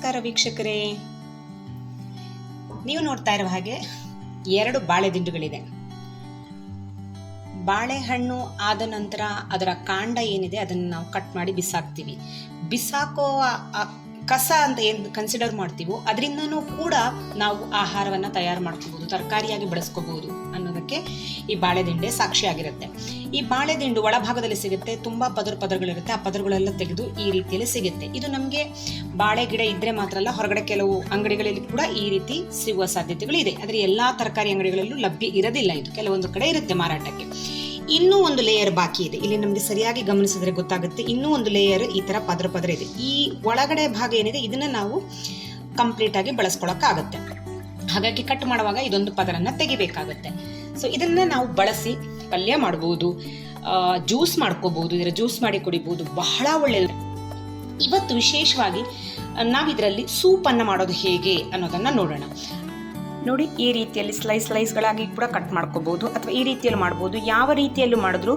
ನಮಸ್ಕಾರ ವೀಕ್ಷಕರೇ, ನೀವು ನೋಡ್ತಾ ಇರುವ ಹಾಗೆ 2 ಬಾಳೆ ದಿಂಡುಗಳಿದೆ. ಬಾಳೆಹಣ್ಣು ಆದ ನಂತರ ಅದರ ಕಾಂಡ ಏನಿದೆ ಅದನ್ನು ನಾವು ಕಟ್ ಮಾಡಿ ಬಿಸಾಕ್ತೀವಿ. ಬಿಸಾಕೋ ಕಸ ಅಂತ ಏನು ಕನ್ಸಿಡರ್ ಮಾಡ್ತೀವೋ ಅದರಿಂದನೂ ಕೂಡ ನಾವು ಆಹಾರವನ್ನು ತಯಾರು ಮಾಡ್ಕೋಬಹುದು, ತರಕಾರಿಯಾಗಿ ಬಳಸ್ಕೋಬಹುದು ಅನ್ನೋದಕ್ಕೆ ಈ ಬಾಳೆದಿಂಡೆ ಸಾಕ್ಷಿಯಾಗಿರುತ್ತೆ. ಈ ಬಾಳೆದಿಂಡು ಒಳಭಾಗದಲ್ಲಿ ಸಿಗುತ್ತೆ, ತುಂಬಾ ಪದರಗಳಿರುತ್ತೆ. ಆ ಪದರಗಳೆಲ್ಲ ತೆಗೆದು ಈ ರೀತಿಯಲ್ಲಿ ಸಿಗುತ್ತೆ. ಇದು ನಮಗೆ ಬಾಳೆ ಗಿಡ ಇದ್ರೆ ಮಾತ್ರ ಅಲ್ಲ, ಹೊರಗಡೆ ಕೆಲವು ಅಂಗಡಿಗಳಲ್ಲಿ ಕೂಡ ಈ ರೀತಿ ಸಿಗುವ ಸಾಧ್ಯತೆಗಳು ಇದೆ. ಆದರೆ ಎಲ್ಲಾ ತರಕಾರಿ ಅಂಗಡಿಗಳಲ್ಲೂ ಲಭ್ಯ ಇರೋದಿಲ್ಲ. ಇದು ಕೆಲವೊಂದು ಕಡೆ ಇರುತ್ತೆ ಮಾರಾಟಕ್ಕೆ. ಇನ್ನೂ ಒಂದು ಲೇಯರ್ ಬಾಕಿ ಇದೆ. ಇಲ್ಲಿ ನಮಗೆ ಸರಿಯಾಗಿ ಗಮನಿಸಿದ್ರೆ ಗೊತ್ತಾಗುತ್ತೆ, ಇನ್ನೂ ಒಂದು ಲೇಯರ್ ಈ ತರ ಪದರ ಇದೆ. ಈ ಒಳಗಡೆ ಭಾಗ ಏನಿದೆ ಇದನ್ನ ನಾವು ಕಂಪ್ಲೀಟ್ ಆಗಿ ಬಳಸ್ಕೊಳಕ್ಕಾಗತ್ತೆ. ಹಾಗಾಗಿ ಕಟ್ ಮಾಡುವಾಗ ಇದೊಂದು ಪದರನ್ನ ತೆಗಿಬೇಕಾಗತ್ತೆ. ಸೊ ಇದನ್ನ ನಾವು ಬಳಸಿ ಪಲ್ಯ ಮಾಡಬಹುದು, ಜ್ಯೂಸ್ ಮಾಡ್ಕೋಬಹುದು, ಇದರ ಜ್ಯೂಸ್ ಮಾಡಿ ಕುಡಿಬಹುದು, ಬಹಳ ಒಳ್ಳೆಯದು. ಇವತ್ತು ವಿಶೇಷವಾಗಿ ನಾವಿದರಲ್ಲಿ ಸೂಪ್ ಅನ್ನ ಮಾಡೋದು ಹೇಗೆ ಅನ್ನೋದನ್ನ ನೋಡೋಣ. ನೋಡಿ, ಈ ರೀತಿಯಲ್ಲಿ ಸ್ಲೈಸ್ಗಳಾಗಿ ಕೂಡ ಕಟ್ ಮಾಡ್ಕೋಬಹುದು, ಅಥವಾ ಈ ರೀತಿಯಲ್ಲಿ ಮಾಡ್ಬೋದು. ಯಾವ ರೀತಿಯಲ್ಲೂ ಮಾಡಿದ್ರು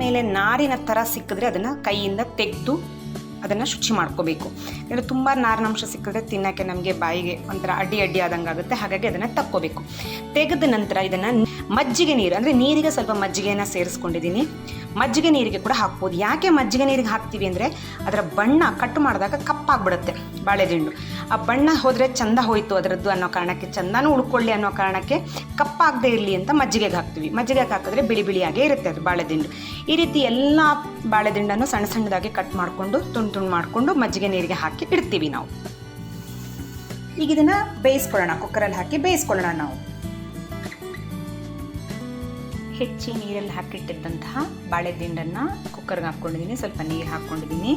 ಮೇಲೆ ನಾರಿನ ತರ ಸಿಕ್ಕಿದ್ರೆ ಅದನ್ನ ಕೈಯಿಂದ ತೆಗೆದು ಅದನ್ನ ಶುಚಿ ಮಾಡ್ಕೋಬೇಕು. ಯಾಕಂದ್ರೆ ತುಂಬಾ ನಾರಿನಂಶ ಸಿಕ್ಕಿದ್ರೆ ತಿನ್ನಕ್ಕೆ ನಮಗೆ ಬಾಯಿಗೆ ಒಂಥರ ಅಡ್ಡಿ ಆದಂಗೆ ಆಗುತ್ತೆ. ಹಾಗಾಗಿ ಅದನ್ನ ತಕ್ಕೋಬೇಕು. ತೆಗೆದ ನಂತರ ಇದನ್ನ ಮಜ್ಜಿಗೆ ನೀರು, ಅಂದ್ರೆ ನೀರಿಗೆ ಸ್ವಲ್ಪ ಮಜ್ಜಿಗೆನ ಸೇರಿಸ್ಕೊಂಡಿದ್ದೀನಿ. ಮಜ್ಜಿಗೆ ನೀರಿಗೆ ಕೂಡ ಹಾಕ್ಬೋದು. ಯಾಕೆ ಮಜ್ಜಿಗೆ ನೀರಿಗೆ ಹಾಕ್ತೀವಿ ಅಂದ್ರೆ ಅದರ ಬಣ್ಣ ಕಟ್ ಮಾಡಿದಾಗ ಕಪ್ಪಾಗ್ಬಿಡುತ್ತೆ ಬಾಳೆದಿಂಡು. ಆ ಬಣ್ಣ ಹೋದ್ರೆ ಚಂದ ಹೋಯ್ತು ಅದರದ್ದು ಅನ್ನೋ ಕಾರಣಕ್ಕೆ, ಚಂದನೂ ಉಳ್ಕೊಳ್ಳಿ ಅನ್ನೋ ಕಾರಣಕ್ಕೆ ಕಪ್ಪಾಗದೆ ಇರಲಿ ಅಂತ ಮಜ್ಜಿಗೆಗೆ ಹಾಕ್ತೀವಿ. ಮಜ್ಜಿಗೆಗೆ ಹಾಕಿದ್ರೆ ಬಿಳಿಯಾಗೇ ಇರುತ್ತೆ ಅದು ಬಾಳೆದಿಂಡು. ಈ ರೀತಿ ಎಲ್ಲ ಬಾಳೆದಿಂಡನ್ನು ಸಣ್ಣದಾಗಿ ಕಟ್ ಮಾಡಿಕೊಂಡು ತುಂಡು ಮಾಡಿಕೊಂಡು ಮಜ್ಜಿಗೆ ನೀರಿಗೆ ಹಾಕಿ ಇಡ್ತೀವಿ ನಾವು. ಈಗ ಇದನ್ನ ಬೇಯಿಸ್ಕೊಳ್ಳೋಣ, ಕುಕ್ಕರಲ್ಲಿ ಹಾಕಿ ಬೇಯಿಸ್ಕೊಳ್ಳೋಣ ನಾವು. ಹೆಚ್ಚಿ ನೀರಲ್ಲಿ ಹಾಕಿಟ್ಟಿದ್ದಂತಹ ಬಾಳೆದಿಂಡನ್ನು ಕುಕ್ಕರ್ಗೆ ಹಾಕ್ಕೊಂಡಿದ್ದೀನಿ. ಸ್ವಲ್ಪ ನೀರು ಹಾಕ್ಕೊಂಡಿದ್ದೀನಿ.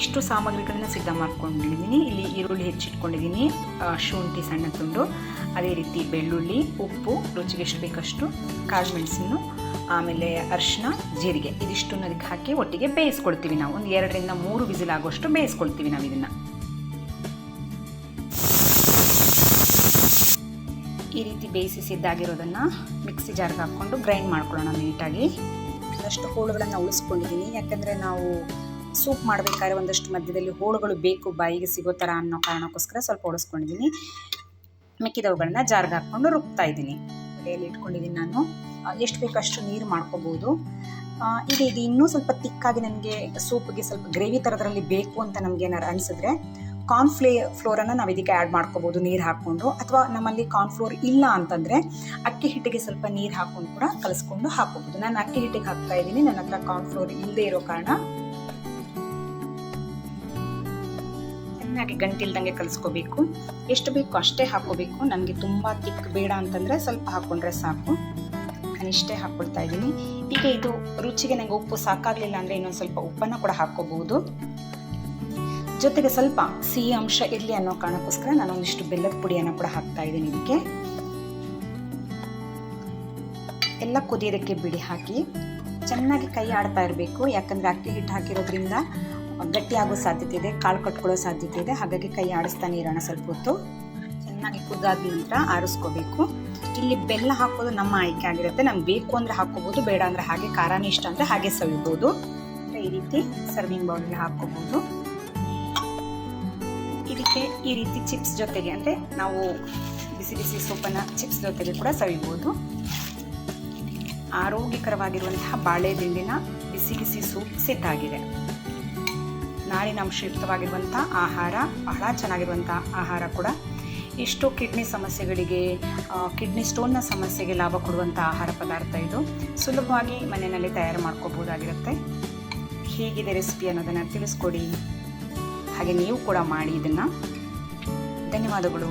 ಇಷ್ಟು ಸಾಮಗ್ರಿಗಳನ್ನ ಸಿದ್ಧ ಮಾಡ್ಕೊಂಡಿದ್ದೀನಿ. ಇಲ್ಲಿ ಈರುಳ್ಳಿ ಹೆಚ್ಚಿಟ್ಕೊಂಡಿದ್ದೀನಿ, ಶುಂಠಿ ಸಣ್ಣ ತುಂಡು, ಅದೇ ರೀತಿ ಬೆಳ್ಳುಳ್ಳಿ, ಉಪ್ಪು, ರುಚಿಗೆ ಎಷ್ಟು ಬೇಕಷ್ಟು, ಕಾಳು ಮೆಣಸನ್ನು, ಆಮೇಲೆ ಅರಿಶಿನ, ಜೀರಿಗೆ, ಇದಿಷ್ಟನ್ನು ಅದಕ್ಕೆ ಹಾಕಿ ಒಟ್ಟಿಗೆ ಬೇಯಿಸ್ಕೊಳ್ತೀವಿ ನಾವು. ಒಂದು 2 ರಿಂದ 3 ವಿಸಿಲ್ ಆಗೋಷ್ಟು ಬೇಯಿಸ್ಕೊಳ್ತೀವಿ ನಾವು ಇದನ್ನು. ಈ ರೀತಿ ಬೇಯಿಸಿ ಸಿದ್ಧಾಗಿರೋದನ್ನು ಮಿಕ್ಸಿ ಜಾರ್ಗೆ ಹಾಕ್ಕೊಂಡು ಗ್ರೈಂಡ್ ಮಾಡ್ಕೊಳ್ಳೋಣ ನೀಟಾಗಿ. ಒಂದಷ್ಟು ಹೋಳುಗಳನ್ನು ಉಳಿಸ್ಕೊಂಡಿದ್ದೀನಿ, ಯಾಕಂದರೆ ನಾವು ಸೂಪ್ ಮಾಡಬೇಕಾದ್ರೆ ಒಂದಷ್ಟು ಮಧ್ಯದಲ್ಲಿ ಹೋಳುಗಳು ಬೇಕು ಬಾಯಿಗೆ ಸಿಗೋ ಥರ ಅನ್ನೋ ಕಾರಣಕ್ಕೋಸ್ಕರ ಸ್ವಲ್ಪ ಉಳಿಸ್ಕೊಂಡಿದ್ದೀನಿ. ಮಿಕ್ಕಿದವುಗಳನ್ನ ಜಾರ್ಗೆ ಹಾಕ್ಕೊಂಡು ರುಬ್ತಾ ಇದ್ದೀನಿ. ಕೈಯಲ್ಲಿ ಇಟ್ಕೊಂಡಿದ್ದೀನಿ ನಾನು. ಎಷ್ಟು ಬೇಕಷ್ಟು ನೀರು ಮಾಡ್ಕೋಬೋದು. ಇದು ಇನ್ನೂ ಸ್ವಲ್ಪ ತಿಕ್ಕಾಗಿ ನನಗೆ ಸೂಪ್ಗೆ ಸ್ವಲ್ಪ ಗ್ರೇವಿ ಥರದ್ರಲ್ಲಿ ಬೇಕು ಅಂತ ನಮ್ಗೆ ಏನಾರು ಅನಿಸಿದ್ರೆ ಫ್ಲೋರನ್ನು ನಾವು ಇದಕ್ಕೆ ಆ್ಯಡ್ ಮಾಡ್ಕೋಬೋದು ನೀರು ಹಾಕ್ಕೊಂಡು. ಅಥವಾ ನಮ್ಮಲ್ಲಿ ಕಾರ್ನ್ಫ್ಲೋರ್ ಇಲ್ಲ ಅಂತಂದರೆ ಅಕ್ಕಿ ಹಿಟ್ಟಿಗೆ ಸ್ವಲ್ಪ ನೀರು ಹಾಕ್ಕೊಂಡು ಕೂಡ ಕಲಿಸ್ಕೊಂಡು ಹಾಕೋಬೋದು. ನಾನು ಅಕ್ಕಿ ಹಿಟ್ಟಿಗೆ ಹಾಕ್ತಾ ಇದ್ದೀನಿ, ನನ್ನ ಹತ್ರ ಕಾರ್ನ್ಫ್ಲೋರ್ ಇಲ್ಲದೆ ಇರೋ ಕಾರಣ. ಚೆನ್ನಾಗಿ ಗಂಟಿಲ್ದಂಗೆ ಕಲಿಸ್ಕೋಬೇಕು. ಎಷ್ಟು ಬೇಕು ಅಷ್ಟೇ ಹಾಕೋಬೇಕು. ನನಗೆ ತುಂಬ ತಿಕ್ ಬೇಡ ಅಂತಂದರೆ ಸ್ವಲ್ಪ ಹಾಕ್ಕೊಂಡ್ರೆ ಸಾಕು. ನಾನು ಇಷ್ಟೇ ಹಾಕ್ಕೊಳ್ತಾ ಇದ್ದೀನಿ. ಈಗ ಇದು ರುಚಿಗೆ ನನಗೆ ಉಪ್ಪು ಸಾಕಾಗಲಿಲ್ಲ ಅಂದರೆ ಇನ್ನೊಂದು ಸ್ವಲ್ಪ ಉಪ್ಪನ್ನು ಕೂಡ ಹಾಕ್ಕೋಬಹುದು. ಜೊತೆಗೆ ಸ್ವಲ್ಪ ಸಿಹಿ ಅಂಶ ಇರಲಿ ಅನ್ನೋ ಕಾರಣಕ್ಕೋಸ್ಕರ ನಾನು ಒಂದಿಷ್ಟು ಬೆಲ್ಲದ ಪುಡಿಯನ್ನು ಕೂಡ ಹಾಕ್ತಾ ಇದ್ದೀನಿ ಇದಕ್ಕೆ. ಎಲ್ಲ ಕುದಿಯೋದಕ್ಕೆ ಬಿಡಿ ಹಾಕಿ ಚೆನ್ನಾಗಿ ಕೈ ಆಡ್ತಾ ಇರಬೇಕು. ಯಾಕಂದರೆ ಅಕ್ಕಿ ಹಿಟ್ಟು ಹಾಕಿರೋದ್ರಿಂದ ಗಟ್ಟಿಯಾಗೋ ಸಾಧ್ಯತೆ ಇದೆ, ಕಾಳು ಕಟ್ಕೊಳ್ಳೋ ಸಾಧ್ಯತೆ ಇದೆ. ಹಾಗಾಗಿ ಕೈ ಆಡಿಸ್ತಾನೆ ಇರೋಣ ಸ್ವಲ್ಪ ಹೊತ್ತು. ಚೆನ್ನಾಗಿ ಕುದ್ದಾದ ನಂತರ ಆರಿಸ್ಕೋಬೇಕು. ಇಲ್ಲಿ ಬೆಲ್ಲ ಹಾಕೋದು ನಮ್ಮ ಆಯ್ಕೆ ಆಗಿರುತ್ತೆ. ನಮ್ಗೆ ಬೇಕು ಅಂದರೆ ಹಾಕೋಬಹುದು, ಬೇಡ ಅಂದರೆ ಹಾಗೆ, ಖಾರನೇ ಇಷ್ಟ ಅಂದರೆ ಹಾಗೆ ಸವಿಬೋದು. ಈ ರೀತಿ ಸರ್ವಿಂಗ್ ಬೌಲ್ಗೆ ಹಾಕೋಬಹುದು. ಇದಕ್ಕೆ ಈ ರೀತಿ ಚಿಪ್ಸ್ ಜೊತೆಗೆ, ಅಂದರೆ ನಾವು ಬಿಸಿ ಸೂಪನ್ನು ಚಿಪ್ಸ್ ಜೊತೆಗೆ ಕೂಡ ಸವಿಬೋದು. ಆರೋಗ್ಯಕರವಾಗಿರುವಂತಹ ಬಾಳೆ ದಿಂಡಿನ ಬಿಸಿ ಸೂಪ್ ಸಿದ್ಧ ಆಗಿದೆ. ನಾರಿನಾಂಶಯುಕ್ತವಾಗಿರುವಂಥ ಆಹಾರ, ಬಹಳ ಚೆನ್ನಾಗಿರುವಂಥ ಆಹಾರ ಕೂಡ. ಎಷ್ಟೋ ಕಿಡ್ನಿ ಸಮಸ್ಯೆಗಳಿಗೆ, ಕಿಡ್ನಿ ಸ್ಟೋನ್ನ ಸಮಸ್ಯೆಗೆ ಲಾಭ ಕೊಡುವಂಥ ಆಹಾರ ಪದಾರ್ಥ ಇದು. ಸುಲಭವಾಗಿ ಮನೆಯಲ್ಲಿ ತಯಾರು ಮಾಡ್ಕೋಬೋದಾಗಿರುತ್ತೆ. ಹೇಗಿದೆ ರೆಸಿಪಿ ಅನ್ನೋದನ್ನು ತಿಳಿಸ್ಕೊಡಿ. ಹಾಗೆ ನೀವು ಕೂಡ ಮಾಡಿ ಇದನ್ನು. ಧನ್ಯವಾದಗಳು.